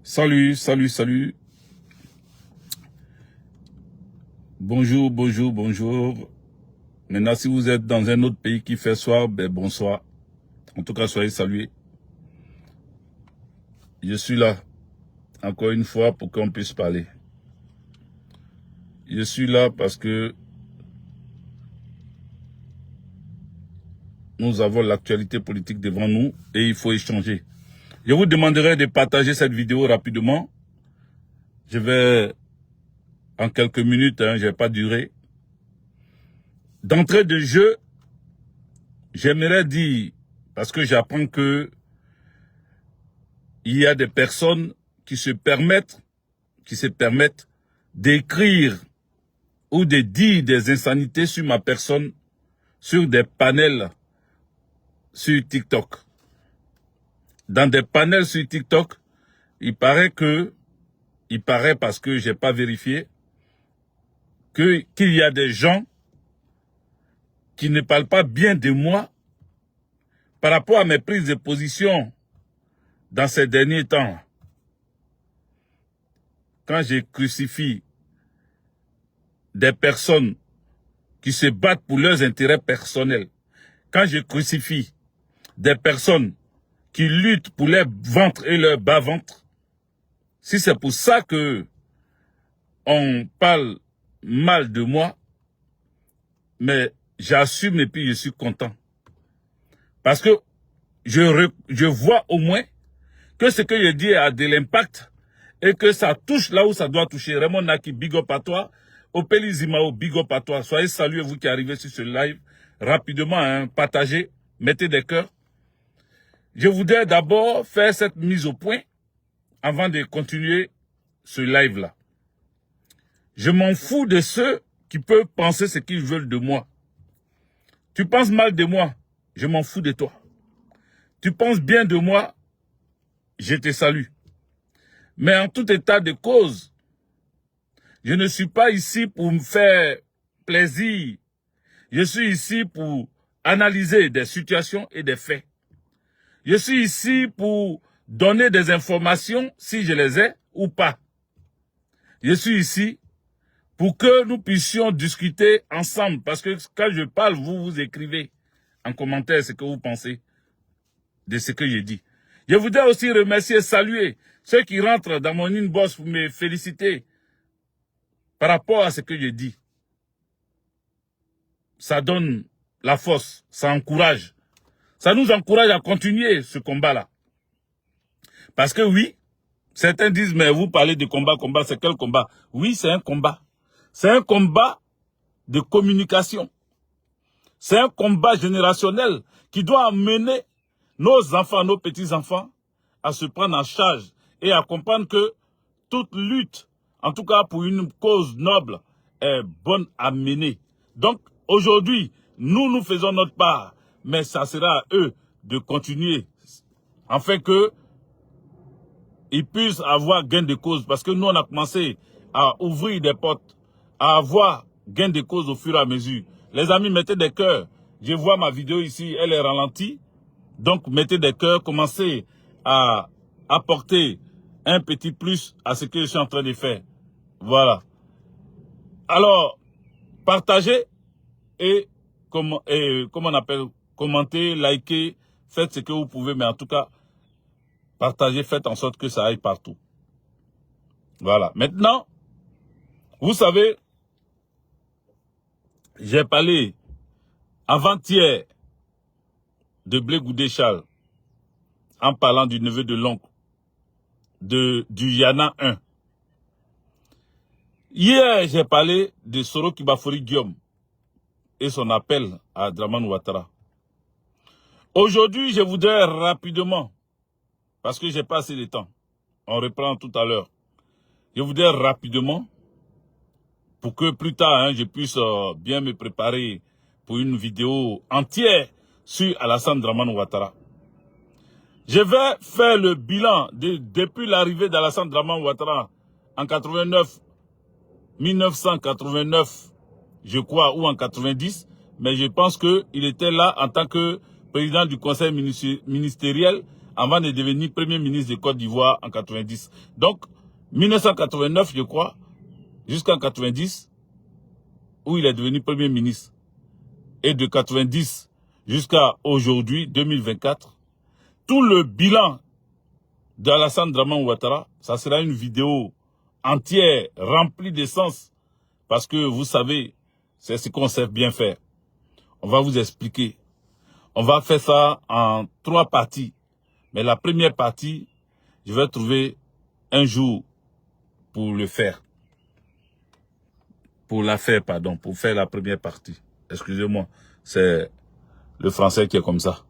Salut, salut, salut. Bonjour, bonjour, bonjour. Maintenant, si vous êtes dans un autre pays qui fait soir, ben bonsoir. En tout cas, soyez salués. Je suis là, encore une fois, pour qu'on puisse parler. Je suis là parce que nous avons l'actualité politique devant nous et il faut échanger. Je vous demanderai de partager cette vidéo rapidement. Je vais, en quelques minutes, je ne vais pas durer. D'entrée de jeu, j'aimerais dire, parce que j'apprends que il y a des personnes qui se permettent d'écrire ou de dire des insanités sur ma personne, sur des panels sur TikTok. Dans des panels sur TikTok, il paraît parce que j'ai pas vérifié, qu'il y a des gens qui ne parlent pas bien de moi par rapport à mes prises de position dans ces derniers temps. Quand je crucifie des personnes qui se battent pour leurs intérêts personnels, quand je crucifie des personnes qui luttent pour leur ventre et leur bas-ventre, si c'est pour ça que on parle mal de moi, mais j'assume et puis je suis content. Parce que je vois au moins que ce que je dis a de l'impact et que ça touche là où ça doit toucher. Raymond Naki, big up à toi. Opeli Zimao, big up à toi. Soyez salués, vous qui arrivez sur ce live. Rapidement, partagez, mettez des cœurs. Je voudrais d'abord faire cette mise au point avant de continuer ce live-là. Je m'en fous de ceux qui peuvent penser ce qu'ils veulent de moi. Tu penses mal de moi, je m'en fous de toi. Tu penses bien de moi, je te salue. Mais en tout état de cause, je ne suis pas ici pour me faire plaisir. Je suis ici pour analyser des situations et des faits. Je suis ici pour donner des informations, si je les ai ou pas. Je suis ici pour que nous puissions discuter ensemble. Parce que quand je parle, vous écrivez en commentaire ce que vous pensez de ce que je dis. Je voudrais aussi remercier et saluer ceux qui rentrent dans mon inbox pour me féliciter par rapport à ce que je dis. Ça donne la force, ça encourage. Ça nous encourage à continuer ce combat-là. Parce que oui, certains disent, mais vous parlez de combat, c'est quel combat? Oui, c'est un combat. C'est un combat de communication. C'est un combat générationnel qui doit amener nos enfants, nos petits-enfants à se prendre en charge et à comprendre que toute lutte, en tout cas pour une cause noble, est bonne à mener. Donc, aujourd'hui, nous faisons notre part, mais ça sera à eux de continuer, afin que ils puissent avoir gain de cause. Parce que nous, on a commencé à ouvrir des portes, à avoir gain de cause au fur et à mesure. Les amis, mettez des cœurs. Je vois ma vidéo ici, elle est ralentie. Donc, mettez des cœurs, commencez à apporter un petit plus à ce que je suis en train de faire. Voilà. Alors, partagez et comment on appelle, commentez, likez, faites ce que vous pouvez, mais en tout cas, partagez, faites en sorte que ça aille partout. Voilà. Maintenant, vous savez, j'ai parlé avant-hier de Blé Goudé Charles en parlant du neveu de l'oncle du Yana 1. Hier, j'ai parlé de Soro Kibafori Guillaume et son appel à Dramane Ouattara. Aujourd'hui, je voudrais rapidement, parce que j'ai pas assez de temps, on reprend tout à l'heure, je voudrais rapidement, pour que plus tard, je puisse bien me préparer pour une vidéo entière sur Alassane Dramane Ouattara. Je vais faire le bilan depuis l'arrivée d'Alassane Dramane Ouattara en 1989, je crois, ou en 90, mais je pense qu'il était là en tant que président du conseil ministériel avant de devenir Premier ministre de Côte d'Ivoire en 90. Donc, 1989, je crois, jusqu'en 90, où il est devenu Premier ministre. Et de 90 jusqu'à aujourd'hui, 2024, tout le bilan d'Alassane Dramane Ouattara, ça sera une vidéo entière, remplie d'essence. Parce que vous savez, c'est ce qu'on sait bien faire. On va vous expliquer. On va faire ça en 3 parties. Mais la première partie, je vais trouver un jour pour le faire. Pour la faire, pardon, pour faire la première partie. Excusez-moi, c'est le français qui est comme ça.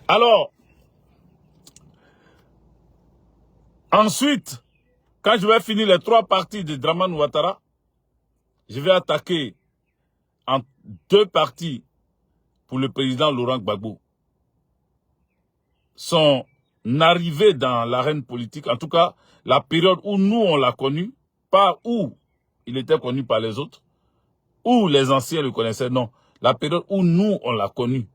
Alors, ensuite, quand je vais finir les 3 parties de Dramane Ouattara, je vais attaquer en 2 parties pour le président Laurent Gbagbo. Son arrivée dans l'arène politique, en tout cas, la période où nous on l'a connu, pas où il était connu par les autres, où les anciens le connaissaient, non. La période où nous on l'a connu.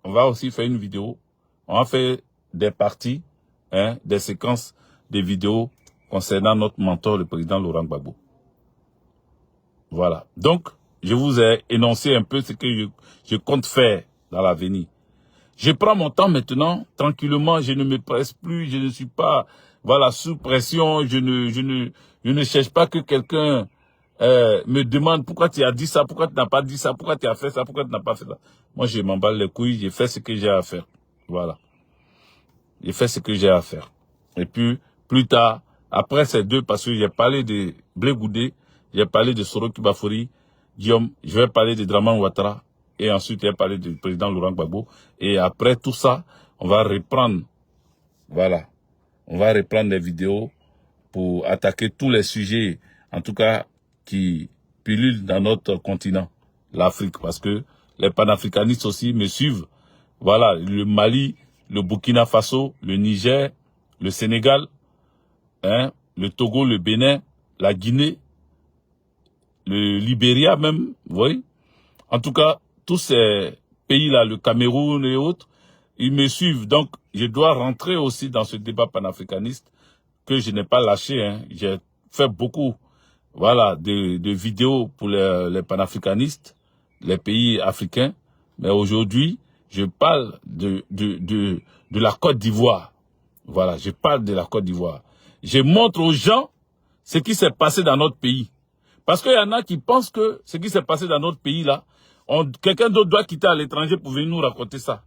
On va aussi faire une vidéo. On va faire des parties, des séquences de vidéos concernant notre mentor, le président Laurent Gbagbo. Voilà. Donc, je vous ai énoncé un peu ce que je compte faire dans l'avenir. Je prends mon temps maintenant, tranquillement, je ne me presse plus, je ne suis pas, voilà, sous pression, je ne cherche pas que quelqu'un me demande pourquoi tu as dit ça, pourquoi tu n'as pas dit ça, pourquoi tu as fait ça, pourquoi tu n'as pas fait ça. Moi, je m'emballe les couilles, j'ai fait ce que j'ai à faire. Voilà. J'ai fait ce que j'ai à faire. Et puis, plus tard, après ces 2, parce que j'ai parlé de Blé Goudé, j'ai parlé de Soroki Bafori, Guillaume, je vais parler de Dramane Ouattara, et ensuite j'ai parlé du président Laurent Gbagbo. Et après tout ça, on va reprendre, voilà, on va reprendre les vidéos pour attaquer tous les sujets, en tout cas, qui pullulent dans notre continent, l'Afrique, parce que les panafricanistes aussi me suivent. Voilà, le Mali, le Burkina Faso, le Niger, le Sénégal, le Togo, le Bénin, la Guinée, le Libéria même, vous voyez. En tout cas, tous ces pays-là, le Cameroun et autres, ils me suivent. Donc, je dois rentrer aussi dans ce débat panafricaniste que je n'ai pas lâché. J'ai fait beaucoup, voilà, de vidéos pour les panafricanistes, les pays africains. Mais aujourd'hui, je parle de la Côte d'Ivoire. Voilà, je parle de la Côte d'Ivoire. Je montre aux gens ce qui s'est passé dans notre pays. Parce qu'il y en a qui pensent que ce qui s'est passé dans notre pays, là, quelqu'un d'autre doit quitter à l'étranger pour venir nous raconter ça.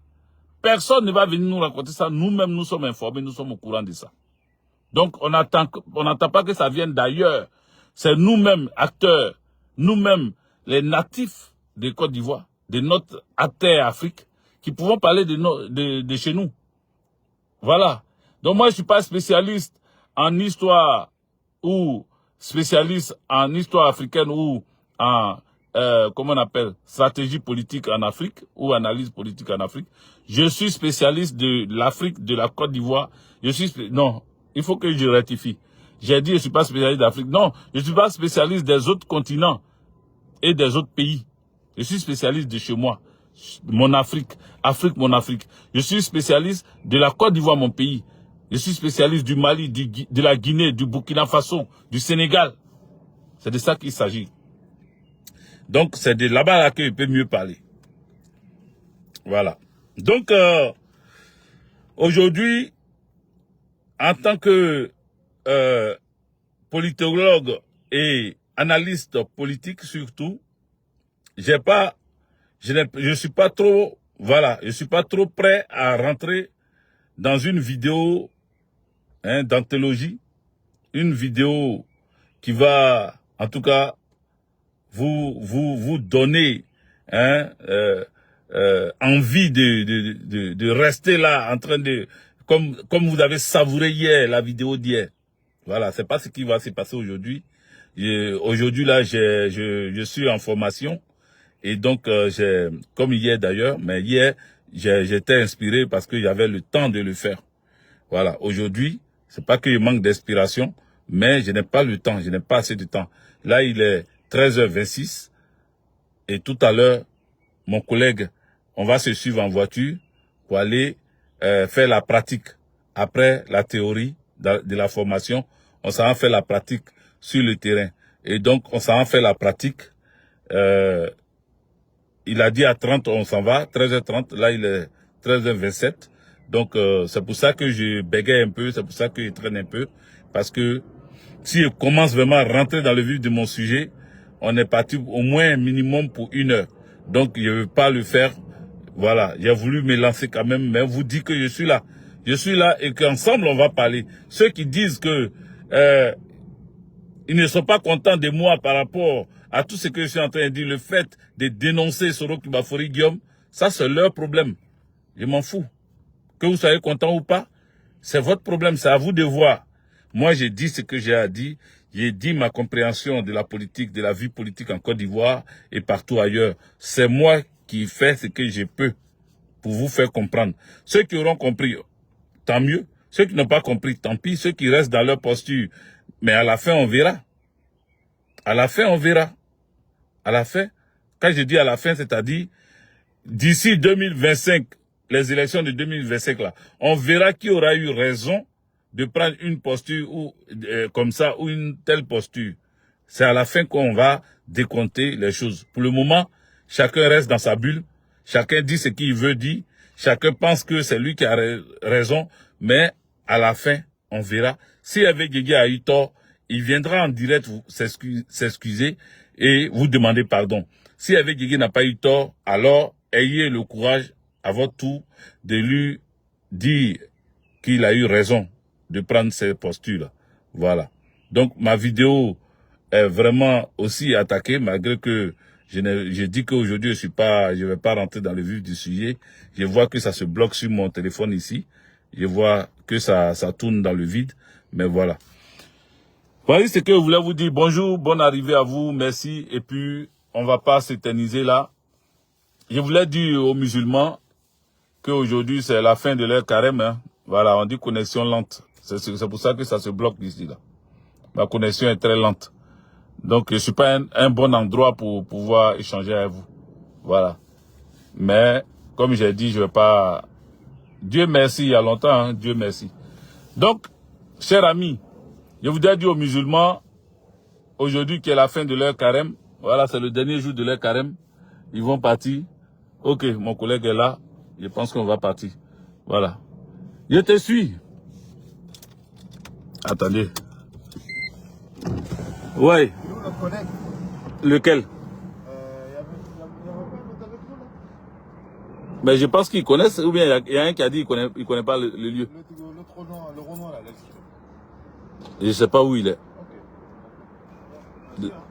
Personne ne va venir nous raconter ça. Nous-mêmes, nous sommes informés, nous sommes au courant de ça. Donc, on n'attend pas que ça vienne d'ailleurs. C'est nous-mêmes, acteurs, nous-mêmes, les natifs de Côte d'Ivoire, de notre terre Afrique, qui pouvons parler de chez nous. Voilà. Donc, moi, je suis pas spécialiste en histoire ou spécialiste en histoire africaine ou en, comment on appelle, stratégie politique en Afrique ou analyse politique en Afrique. Je suis spécialiste de l'Afrique, de la Côte d'Ivoire. Non, il faut que je rectifie. J'ai dit je suis pas spécialiste d'Afrique. Non, je suis pas spécialiste des autres continents et des autres pays. Je suis spécialiste de chez moi. Mon Afrique, mon Afrique. Je suis spécialiste de la Côte d'Ivoire, mon pays. Je suis spécialiste du Mali, de la Guinée, du Burkina Faso, du Sénégal. C'est de ça qu'il s'agit. Donc, c'est de là-bas là que je peux mieux parler. Voilà. Donc, aujourd'hui, en tant que politologue et analyste politique surtout, je suis pas trop, voilà, je suis pas trop prêt à rentrer dans une vidéo d'anthologie, une vidéo qui va, en tout cas, vous donner envie de rester là en train de, comme vous avez savouré hier la vidéo d'hier. Voilà, c'est pas ce qui va se passer aujourd'hui. Aujourd'hui là, je suis en formation et donc comme hier d'ailleurs, mais hier j'étais inspiré parce que j'avais le temps de le faire. Voilà, aujourd'hui, c'est pas que je manque d'inspiration, mais je n'ai pas le temps, je n'ai pas assez de temps. Là, il est 13h26 et tout à l'heure, mon collègue, on va se suivre en voiture pour aller faire la pratique. Après la théorie de la formation, on s'en fait la pratique sur le terrain. Et donc, on s'en fait la pratique. Il a dit à 30, on s'en va, 13h30. Là, il est 13h27. Donc, c'est pour ça que je bégaye un peu, c'est pour ça que je traîne un peu. Parce que si je commence vraiment à rentrer dans le vif de mon sujet, on est parti au moins un minimum pour 1 heure. Donc, je ne veux pas le faire. Voilà, j'ai voulu me lancer quand même, mais vous dit que je suis là. Je suis là et qu'ensemble, on va parler. Ceux qui disent que ils ne sont pas contents de moi par rapport à tout ce que je suis en train de dire, le fait de dénoncer Soroki Bafori Guillaume, ça c'est leur problème. Je m'en fous. Que vous soyez content ou pas, c'est votre problème, c'est à vous de voir. Moi, j'ai dit ce que j'ai à dire. J'ai dit ma compréhension de la politique, de la vie politique en Côte d'Ivoire et partout ailleurs. C'est moi qui fais ce que je peux pour vous faire comprendre. Ceux qui auront compris, tant mieux. Ceux qui n'ont pas compris, tant pis. Ceux qui restent dans leur posture. Mais à la fin, on verra. À la fin, on verra. À la fin, quand je dis à la fin, c'est-à-dire d'ici 2025, les élections de 2025 là, on verra qui aura eu raison de prendre une posture ou comme ça ou une telle posture. C'est à la fin qu'on va décompter les choses. Pour le moment, chacun reste dans sa bulle, chacun dit ce qu'il veut dire, chacun pense que c'est lui qui a raison, mais à la fin, on verra. Si avec Guégui a eu tort, il viendra en direct s'excuser et vous demander pardon. Si avec Guégui n'a pas eu tort, alors ayez le courage à votre tour de lui dire qu'il a eu raison de prendre ces postures-là. Voilà. Donc, ma vidéo est vraiment aussi attaquée, malgré que je dis qu'aujourd'hui, je vais pas rentrer dans le vif du sujet. Je vois que ça se bloque sur mon téléphone ici. Je vois que ça tourne dans le vide. Mais voilà. Voilà ce que je voulais vous dire. Bonjour, bonne arrivée à vous, merci. Et puis, on va pas s'éterniser là. Je voulais dire aux musulmans qu'aujourd'hui, c'est la fin de leur carême. Hein. Voilà, on dit connexion lente. C'est pour ça que ça se bloque ici, là. Ma connexion est très lente. Donc, je ne suis pas un bon endroit pour pouvoir échanger avec vous. Voilà. Mais, comme j'ai dit, je ne vais pas... Dieu merci, il y a longtemps, hein, Dieu merci. Donc, chers amis, je voudrais dire aux musulmans, aujourd'hui qui est la fin de leur carême, voilà, c'est le dernier jour de leur carême, ils vont partir. Ok, mon collègue est là, je pense qu'on va partir. Voilà. Je te suis. Attendez. Ouais. Lequel? Mais je pense qu'ils connaissent, ou bien il y a un qui a dit qu'il connaît pas le lieu. Le Renoir, là, je ne sais pas où il est.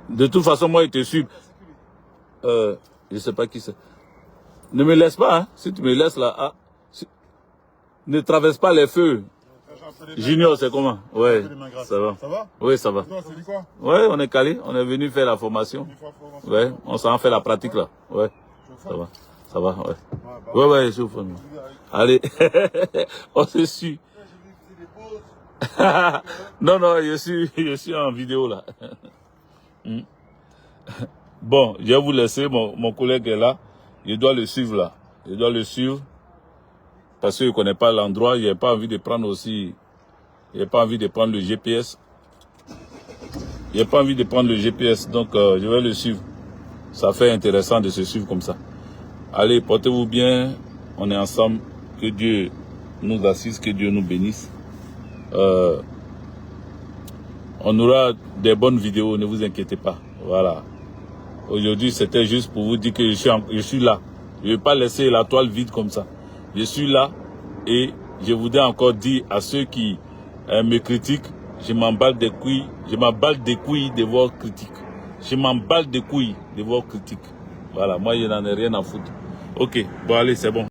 De toute façon, moi, il te suit. Je ne sais pas qui c'est. Ne me laisse pas, hein. Si tu me laisses là, ah, ne traverse pas les feux. Junior, c'est comment? Ouais, ça va. Ça va? Oui, ça va. Ouais, on est calé. On est venu faire la formation. Ouais, on s'en fait la pratique là. Ouais, ça va. Ça va, ouais. Ouais, je suis au fond. Allez, on se suit. Non, je suis en vidéo là. Bon, je vais vous laisser. Mon collègue est là. Je dois le suivre là. Je dois le suivre. Parce qu'il ne connaît pas l'endroit. Il n'a pas envie de prendre aussi. Il n'a pas envie de prendre le GPS. Il n'a pas envie de prendre le GPS. Donc, je vais le suivre. Ça fait intéressant de se suivre comme ça. Allez, portez-vous bien. On est ensemble. Que Dieu nous assiste. Que Dieu nous bénisse. On aura des bonnes vidéos. Ne vous inquiétez pas. Voilà. Aujourd'hui, c'était juste pour vous dire que je suis là. Je ne vais pas laisser la toile vide comme ça. Je suis là et je voudrais encore dire à ceux qui me critiquent, je m'emballe des couilles, de vos critiques. Je m'emballe des couilles de vos critiques. Voilà, moi je n'en ai rien à foutre. Ok, bon allez, c'est bon.